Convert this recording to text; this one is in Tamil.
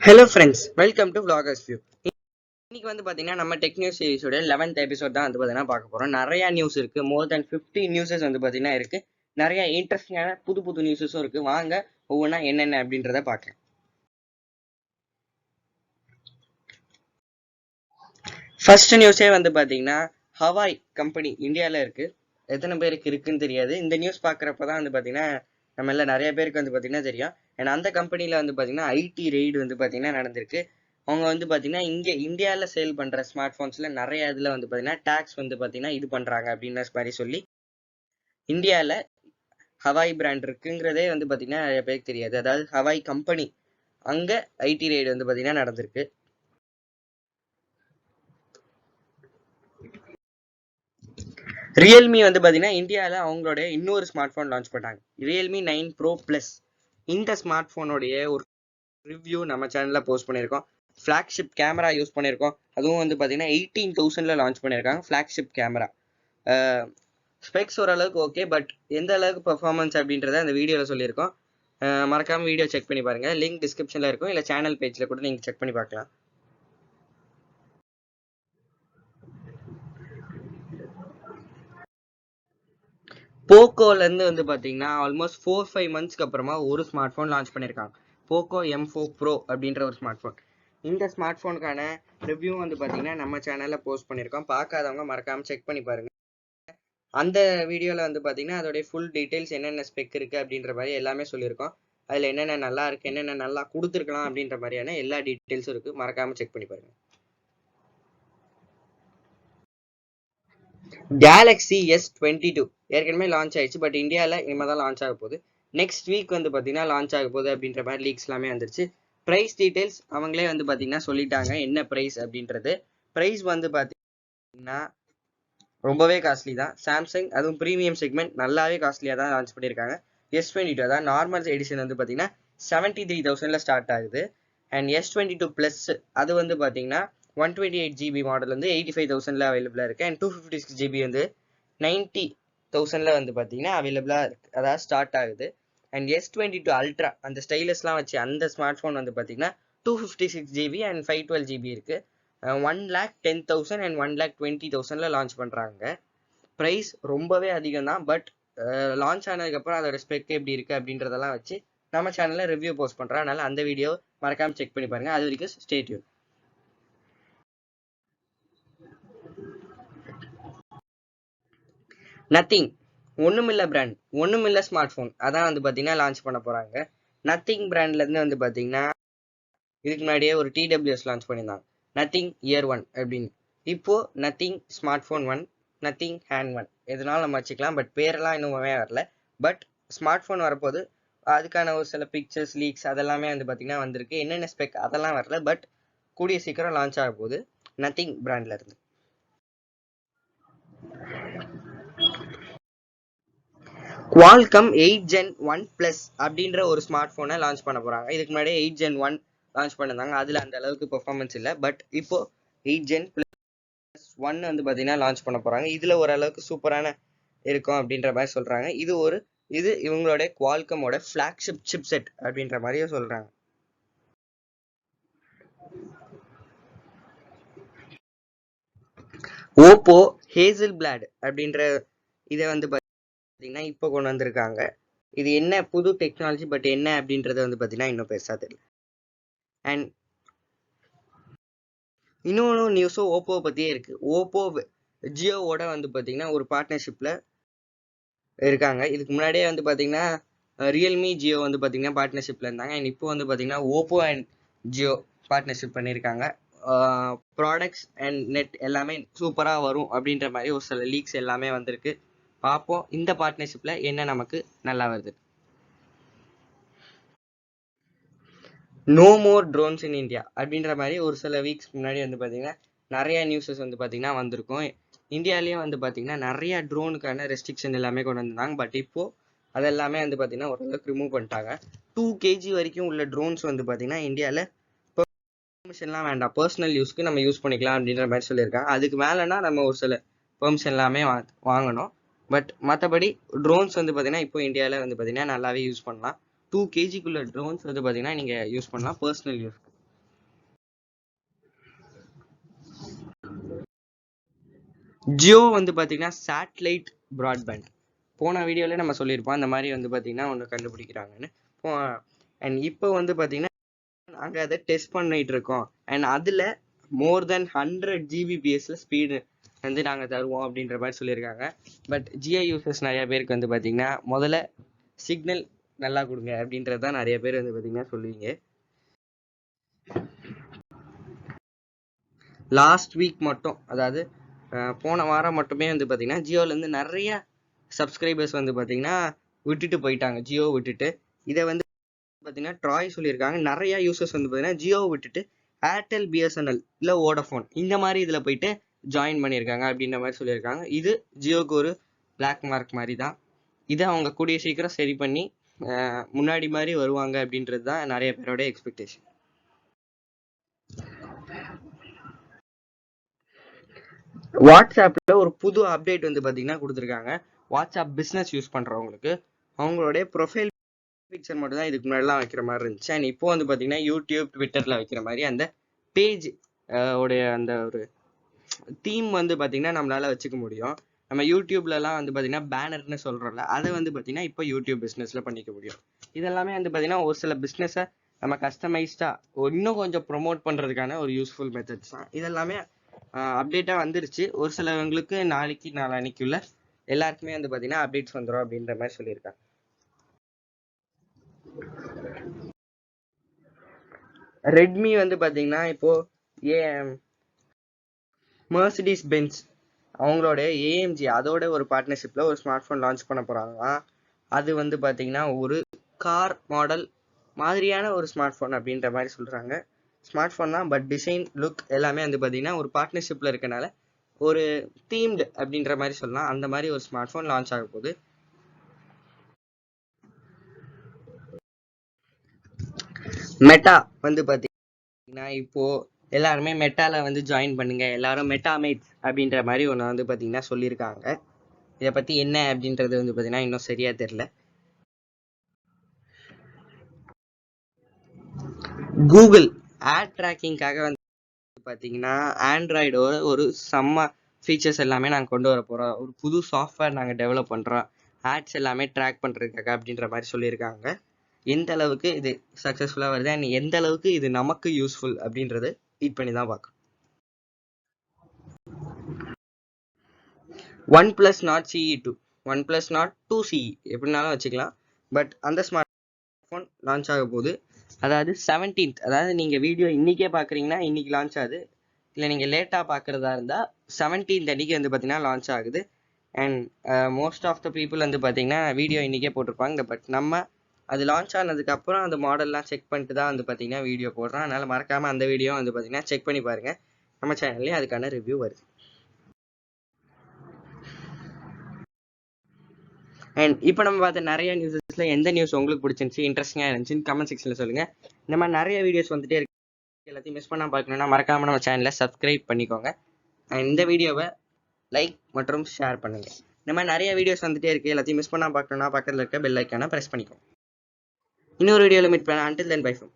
Hello friends, welcome to Vloggers View. இன்னைக்கு பாத்தீங்கன்னா நம்ம டெக் நியூஸ் சீரிஸோட 11th எபிசோட் தான் பாத்தீங்கன்னா பார்க்க போறோம். நிறைய நியூஸ் இருக்கு. மோர் தென் 50 நியூஸஸ் பாத்தீங்கன்னா இருக்கு. நிறைய இன்ட்ரெஸ்டிங்கான புது நியூஸஸும் இருக்கு. வாங்க ஒவ்வொன்றா என்னென்ன அப்படின்றத பார்க்கலாம். ஃபர்ஸ்ட் நியூஸே பாத்தீங்கன்னா ஹவாய் கம்பெனி இந்தியால இருக்கு. எத்தனை பேருக்கு இருக்குன்னு தெரியாது. இந்த நியூஸ் பார்க்குறப்பதான் பாத்தீங்கன்னா நம்ம எல்லாம் நிறைய பேருக்கு பாத்தீங்கன்னா தெரியும். ஏன்னா அந்த கம்பெனில பாத்தீங்கன்னா ஐடி ரெய்டு பாத்தீங்கன்னா நடந்திருக்கு. அவங்க பாத்தீங்கன்னா இங்க இந்தியால சேல் பண்ற ஸ்மார்ட் போன்ஸ்ல நிறைய இதுல பாத்தீங்கன்னா டாக்ஸ் பாத்தீங்கன்னா இது பண்றாங்க அப்படின்னு மாதிரி சொல்லி இந்தியால ஹவாய் பிராண்ட் இருக்குங்கிறதே பாத்தீங்கன்னா நிறைய பேருக்கு தெரியாது. அதாவது ஹவாய் கம்பெனி அங்க ஐடி ரெய்டு பாத்தீங்கன்னா நடந்திருக்கு. ரியல்மி பாத்தீங்கன்னா இந்தியால அவங்களோட இன்னொரு ஸ்மார்ட் போன் லான்ச் பண்ணாங்க. Realme 9 bro plus. இந்த ஸ்மார்ட் போனோடைய ஒரு ரிவ்யூ நம்ம சேனல்ல போஸ்ட் பண்ணியிருக்கோம். ஃபிளாக்ஷிப் கேமரா யூஸ் பண்ணியிருக்கோம். அதுவும் பாத்தீங்கன்னா 18,000ல லான்ச் பண்ணியிருக்காங்க. ஃபிளாக்ஷிப் கேமரா ஸ்பெக்ஸ் ஓரளவுக்கு ஓகே, பட் எந்த அளவுக்கு பெர்ஃபார்மன்ஸ் அப்படின்றத அந்த வீடியோவில் சொல்லியிருக்கோம். மறக்காம வீடியோ செக் பண்ணி பாருங்க. லிங்க் டிஸ்கிரிப்ஷன்ல இருக்கும், இல்லை சேனல் பேஜ்ல கூட நீங்க செக் பண்ணி பார்க்கலாம். போக்கோல இருந்து பாத்தீங்கன்னா ஆல்மோஸ்ட் 4-5 மந்த்ஸ்க்கு அப்புறமா ஒரு ஸ்மார்ட் போன் லான்ச் பண்ணியிருக்காங்க. போக்கோ M4 Pro அப்படின்ற ஒரு ஸ்மார்ட் போன். இந்த ஸ்மார்ட் போனுக்கான ரிவ்யூ பாத்தீங்கன்னா நம்ம சேனல்ல போஸ்ட் பண்ணியிருக்கோம். பார்க்காதவங்க மறக்காம செக் பண்ணி பாருங்க. அந்த வீடியோல பாத்தீங்கன்னா அதோடைய ஃபுல் டீடைல்ஸ், என்னென்ன ஸ்பெக் இருக்கு அப்படின்ற மாதிரி எல்லாமே சொல்லியிருக்கோம். அதுல என்னென்ன நல்லா இருக்கு, என்னென்ன நல்லா கொடுத்துருக்கலாம் அப்படின்ற மாதிரியான எல்லா டீடைல்ஸும் இருக்கு. மறக்காம செக் பண்ணி பாருங்க. கேலக்ஸி S22 ஏற்கனவே லான்ச் ஆயிடுச்சு, பட் இந்தியாவில் இனிமேதான் லான்ச் ஆக போகுது. நெக்ஸ்ட் வீக் பாத்தீங்கன்னா லான்ச் ஆக போகுது அப்படின்ற மாதிரி லீக்ஸ் எல்லாமே வந்துருச்சு. பிரைஸ் டீடைல்ஸ் அவங்களே பாத்தீங்கன்னா சொல்லிட்டாங்க என்ன பிரைஸ் அப்படின்றது. பிரைஸ் பாத்தீங்கன்னா ரொம்பவே காஸ்ட்லி தான். சாம்சங் அதுவும் ப்ரீமியம் செக்மெண்ட் நல்லாவே காஸ்ட்லியாக தான் லான்ச் பண்ணியிருக்காங்க. S22 அதான் நார்மல் எடிஷன் பார்த்தீங்கன்னா 73,000ல ஸ்டார்ட் ஆகுது. அண்ட் S22 ப்ளஸ் அது பார்த்தீங்கன்னா 128GB மாடல் 85,000ல அவைலபிளாக இருக்குது. அண்ட் 256GB 90,000ல பார்த்தீங்கன்னா அவைலபிளாக இருக்குது, அதாவது ஸ்டார்ட் ஆகுது. அண்ட் S22 அல்ட்ரா அந்த ஸ்டைலஸ்லாம் வச்சு அந்த ஸ்மார்ட் ஃபோன் பார்த்தீங்கன்னா 256GB அண்ட் 512GB இருக்குது. 1,10,000 அண்ட் 1,20,000ல லான்ச் பண்றாங்க. பிரைஸ் ரொம்பவே அதிகம் தான், பட் லான்ச் ஆனதுக்கு அப்புறம் அதோட ஸ்பெக் எப்படி இருக்கு அப்படின்றதெல்லாம் வச்சு நம்ம சேனல்ல ரிவ்யூ போஸ்ட் பண்றோம். அதனால அந்த வீடியோ மறக்காம செக் பண்ணி பாருங்க. அது வரைக்கும் ஸ்டே டியூன். நத்திங் ஒண்ணுமில்ல பிராண்ட், ஒண்ணுமில்ல ஸ்மார்ட் போன் அதான் பாத்தீங்கன்னா லான்ச் பண்ண போறாங்க. நத்திங் பிராண்ட்ல இருந்து பாத்தீங்கன்னா இதுக்கு முன்னாடியே ஒரு TWS லான்ச் பண்ணியிருந்தாங்க, நத்திங் இயர் 1 அப்படின்னு. இப்போ nothing smart phone 1, nothing hand 1 எதனால நம்ம வச்சுக்கலாம். பட் பேரெல்லாம் இன்னுமே வரல. பட் ஸ்மார்ட் போன் வரப்போது அதுக்கான ஒரு சில பிக்சர்ஸ் லீக்ஸ் அதெல்லாமே பாத்தீங்கன்னா வந்திருக்கு. என்னென்ன ஸ்பெக் அதெல்லாம் வரல, பட் கூடிய சீக்கிரம் லான்ச் ஆக போகுது நத்திங் பிராண்ட்ல இருந்து. குவால்காம் 8 Gen 1 Plus அப்படின்ற ஒரு ஸ்மார்ட் போனை லான்ச் பண்ண போறாங்க. இதுக்கு முன்னாடி 8 Gen 1 லான்ச் பண்ணிருந்தாங்க. அதுல அந்த அளவுக்கு பெர்ஃபார்மன்ஸ் இல்லை. பட் இப்போ 8 Gen Plus 1 பாத்தீங்கன்னா லான்ச் பண்ண போறாங்க. இதுல ஓரளவுக்கு சூப்பரான இருக்கும் அப்படின்ற மாதிரி சொல்றாங்க. இது இவங்களோட குவால்கமோட ஃபிளாக்ஷிப் சிப்செட் அப்படின்ற மாதிரியும் சொல்றாங்க. ஓப்போ ஹேசல் பிளாட் அப்படின்ற இதை பாத்தீங்கன்னா இப்போ கொண்டு வந்திருக்காங்க. இது என்ன புது டெக்னாலஜி, பட் என்ன அப்படின்றது பாத்தீங்கன்னா இன்னும் பெருசா தெரியல. அண்ட் இன்னொன்று நியூஸும் ஓப்போ பத்தியே இருக்கு. ஓப்போ ஜியோவோட பாத்தீங்கன்னா ஒரு பார்ட்னர்ஷிப்ல இருக்காங்க. இதுக்கு முன்னாடியே பாத்தீங்கன்னா ரியல்மி ஜியோ பாத்தீங்கன்னா பார்ட்னர்ஷிப்ல இருந்தாங்க. அண்ட் இப்போ பாத்தீங்கன்னா ஓப்போ அண்ட் ஜியோ பார்ட்னர்ஷிப் பண்ணியிருக்காங்க. ப்ராடக்ட்ஸ் அண்ட் நெட் எல்லாமே சூப்பரா வரும் அப்படின்ற மாதிரி ஒரு சில லீக்ஸ் எல்லாமே வந்திருக்கு. பார்ப்போம் இந்த பார்ட்னர்ஷிப்ல என்ன நமக்கு நல்லா வருது. No more drones in India அப்படின்ற மாதிரி ஒரு சில வீக்ஸ் முன்னாடி பாத்தீங்கன்னா நிறைய நியூஸஸ் பாத்தீங்கன்னா வந்திருக்கும். இந்தியாலயும் பாத்தீங்கன்னா நிறைய ட்ரோனுக்கான ரெஸ்ட்ரிக்ஷன் எல்லாமே கொண்டு வந்தாங்க. பட் இப்போ அதெல்லாமே பாத்தீங்கன்னா ஓரளவுக்கு ரிமூவ் பண்ணிட்டாங்க. 2 kg வரைக்கும் உள்ள ட்ரோன்ஸ் பாத்தீங்கன்னா இந்தியால பெர்மிஷன்லாம் வேண்டாம், பர்சனல் யூஸ்க்கு நம்ம யூஸ் பண்ணிக்கலாம் அப்படின்ற மாதிரி சொல்லியிருக்காங்க. அதுக்கு மேலனா நம்ம ஒரு சில பெர்மிஷன் எல்லாமே வாங்கணும். பட் மற்றபடி ட்ரோன்ஸ் பாத்தீங்கன்னா இப்போ இந்தியாவில் பாத்தீங்கன்னா நல்லாவே யூஸ் பண்ணலாம். 2 kgக்குள்ள ட்ரோன்ஸ் பாத்தீங்கன்னா நீங்க யூஸ் பண்ணலாம் பர்சனல் யூஸ்க்கு. ஜியோ வந்து பார்த்தீங்கன்னா சேட்டலைட் ப்ராட்பேண்ட். போன வீடியோவில் நம்ம சொல்லியிருப்போம் அந்த மாதிரி வந்து பார்த்தீங்கன்னா ஒன்று கண்டுபிடிக்கிறாங்கன்னு. அண்ட் இப்போ வந்து பார்த்தீங்கன்னா நாங்கள் அதை டெஸ்ட் பண்ணிட்டு இருக்கோம். அண்ட் அதில் மோர் தென் 100 Gbps ஸ்பீடு வந்து நாங்கள் தருவோம் அப்படின்ற மாதிரி சொல்லியிருக்காங்க. பட் ஜியோ யூசர்ஸ் நிறைய பேருக்கு வந்து பார்த்தீங்கன்னா முதல்ல சிக்னல் நல்லா கொடுங்க அப்படின்றது தான் நிறைய பேர் வந்து பார்த்தீங்கன்னா சொல்லுவீங்க. லாஸ்ட் வீக் மட்டும், அதாவது போன வாரம் மட்டுமே வந்து பார்த்தீங்கன்னா ஜியோலேருந்து நிறைய சப்ஸ்கிரைபர்ஸ் வந்து பார்த்தீங்கன்னா விட்டுட்டு போயிட்டாங்க, ஜியோ விட்டுட்டு. இதை வந்து பார்த்தீங்கன்னா ட்ராய் சொல்லியிருக்காங்க, நிறைய யூசர்ஸ் வந்து பார்த்தீங்கன்னா ஜியோ விட்டுட்டு ஏர்டெல், பிஎஸ்என்எல் இல்லை வோடஃபோன் இந்த மாதிரி இதில் போயிட்டு ஜாயின் பண்ணியிருக்காங்க அப்படின்ற மாதிரி சொல்லியிருக்காங்க. இது ஜியோக்கு ஒரு பிளாக் மார்க் மாதிரி தான். இதை அவங்க கூடிய சீக்கிரம் சரி பண்ணி முன்னாடி மாதிரி வருவாங்க அப்படின்றது தான் நிறைய பேரோட எக்ஸ்பெக்டேஷன். வாட்ஸ்அப்பில் ஒரு புது அப்டேட் வந்து பார்த்தீங்கன்னா கொடுத்துருக்காங்க. வாட்ஸ்அப் பிஸ்னஸ் யூஸ் பண்ணுறவங்களுக்கு அவங்களுடைய ப்ரொஃபைல் பிக்சர் மட்டும் தான் இதுக்கு முன்னாடிலாம் வைக்கிற மாதிரி இருந்துச்சு. அண்ட் இப்போ வந்து பார்த்தீங்கன்னா யூடியூப், ட்விட்டரில் வைக்கிற மாதிரி அந்த பேஜ் உடைய அந்த ஒரு தீம் வந்து பார்த்தீங்கன்னா நம்மளால வச்சுக்க முடியும். நம்ம யூடியூப்லலாம் வந்து பார்த்தீங்கன்னா பேனர்னு சொல்கிறோம்ல, அதை வந்து பார்த்தீங்கன்னா இப்போ யூடியூப் பிஸ்னஸில் பண்ணிக்க முடியும். இதெல்லாமே வந்து பார்த்தீங்கன்னா ஒரு சில பிஸ்னஸை நம்ம கஸ்டமைஸ்டாக இன்னும் கொஞ்சம் ப்ரொமோட் பண்ணுறதுக்கான ஒரு யூஸ்ஃபுல் மெத்தட்ஸ் தான். இதெல்லாமே அப்டேட்டாக வந்துருச்சு. ஒரு சிலவங்களுக்கு நாளைக்கு நாளான்னைக்குள்ள எல்லாருக்குமே வந்து பார்த்தீங்கன்னா அப்டேட்ஸ் வந்துடும் அப்படின்ற மாதிரி சொல்லியிருக்காங்க. ரெட்மி வந்து பார்த்தீங்கன்னா இப்போ மெர்சிடிஸ் பென்ஸ் அவங்களோட ஏஎம்ஜி அதோட ஒரு பார்ட்னர்ஷிப்பில் ஒரு ஸ்மார்ட் ஃபோன் லான்ச் பண்ண போகிறாங்களாம். அது வந்து பார்த்தீங்கன்னா ஒரு கார் மாடல் மாதிரியான ஒரு ஸ்மார்ட் ஃபோன் அப்படின்ற மாதிரி சொல்கிறாங்க. ஸ்மார்ட் ஃபோன் தான், பட் டிசைன், லுக் எல்லாமே வந்து பார்த்தீங்கன்னா ஒரு பார்ட்னர்ஷிப்பில் இருக்கனால ஒரு தீம்டு அப்படின்ற மாதிரி சொல்லலாம். அந்த மாதிரி ஒரு ஸ்மார்ட் ஃபோன் லான்ச் ஆக போகுது. மெட்டா வந்து பார்த்தீங்கன்னா இப்போ எல்லாருமே மெட்டால வந்து ஜாயின் பண்ணுங்க, எல்லாரும் மெட்டாமேட்ஸ் அப்படின்ற மாதிரி ஒன்று வந்து பார்த்தீங்கன்னா சொல்லியிருக்காங்க. இதை பற்றி என்ன அப்படின்றது வந்து பார்த்தீங்கன்னா இன்னும் சரியா தெரியல. கூகுள் ஆட் ட்ராக்கிங்காக வந்து பார்த்தீங்கன்னா ஆண்ட்ராய்டோட ஒரு செம்ம ஃபீச்சர்ஸ் எல்லாமே நாங்கள் கொண்டு வர போகிறோம். ஒரு புது சாஃப்ட்வேர் நாங்கள் டெவலப் பண்ணுறோம் ஆட்ஸ் எல்லாமே ட்ராக் பண்ணுறதுக்காக அப்படின்ற மாதிரி சொல்லியிருக்காங்க. எந்த அளவுக்கு இது சக்ஸஸ்ஃபுல்லாக வருது அண்ட் எந்த அளவுக்கு இது நமக்கு யூஸ்ஃபுல் அப்படின்றது வெயிட் பண்ணி தான் பார்க்கணும். OnePlus Nord CE2, OnePlus Nord 2 CE எப்படினாலும் வச்சுக்கலாம். பட் அந்த ஸ்மார்ட் ஃபோன் லான்ச் ஆக போகுது. அதாவது 17th, அதாவது நீங்கள் வீடியோ இன்றைக்கே பார்க்குறீங்கன்னா இன்றைக்கி லான்ச் ஆகுது. இல்லை நீங்கள் லேட்டாக பார்க்குறதா இருந்தால் 17th அன்றைக்கி வந்து பார்த்தீங்கன்னா லான்ச் ஆகுது. And most of the people வந்து பார்த்தீங்கன்னா வீடியோ இன்றைக்கே போட்டிருப்பாங்க. பட் நம்ம அது லான்ச் ஆனதுக்கப்புறம் அந்த மாடல்லாம் செக் பண்ணிட்டு தான் வந்து பார்த்தீங்கன்னா வீடியோ போடுறோம். அதனால் மறக்காமல் அந்த வீடியோ வந்து பார்த்தீங்கன்னா செக் பண்ணி பாருங்கள். நம்ம சேனல்லேயே அதுக்கான ரிவ்யூ வருது. அண்ட் இப்போ நம்ம பார்த்த நிறைய நியூஸஸ்ல எந்த நியூஸ் உங்களுக்கு பிடிச்சிருந்துச்சு, இன்ட்ரெஸ்டிங்காக இருந்துச்சுன்னு கமெண்ட் செக்ஷனில் சொல்லுங்கள். இந்த மாதிரி நிறைய வீடியோஸ் வந்துட்டே இருக்கு. எல்லாத்தையும் மிஸ் பண்ணாமல் பார்க்கணுன்னா மறக்காமல் நம்ம சேனலை சப்ஸ்கிரைப் பண்ணிக்கோங்க. அண்ட் இந்த வீடியோவை லைக் மற்றும் ஷேர் பண்ணுங்கள். இந்த மாதிரி நிறைய வீடியோஸ் வந்துட்டே இருக்குது. எல்லாத்தையும் மிஸ் பண்ணாமல் பார்க்கணுன்னா பக்கத்தில் இருக்க பெல் ஐக்கானை ப்ரெஸ் பண்ணிக்கோங்க. இன்னொரு வீடியோவில் மீட் பண்ணலாம். Until then by from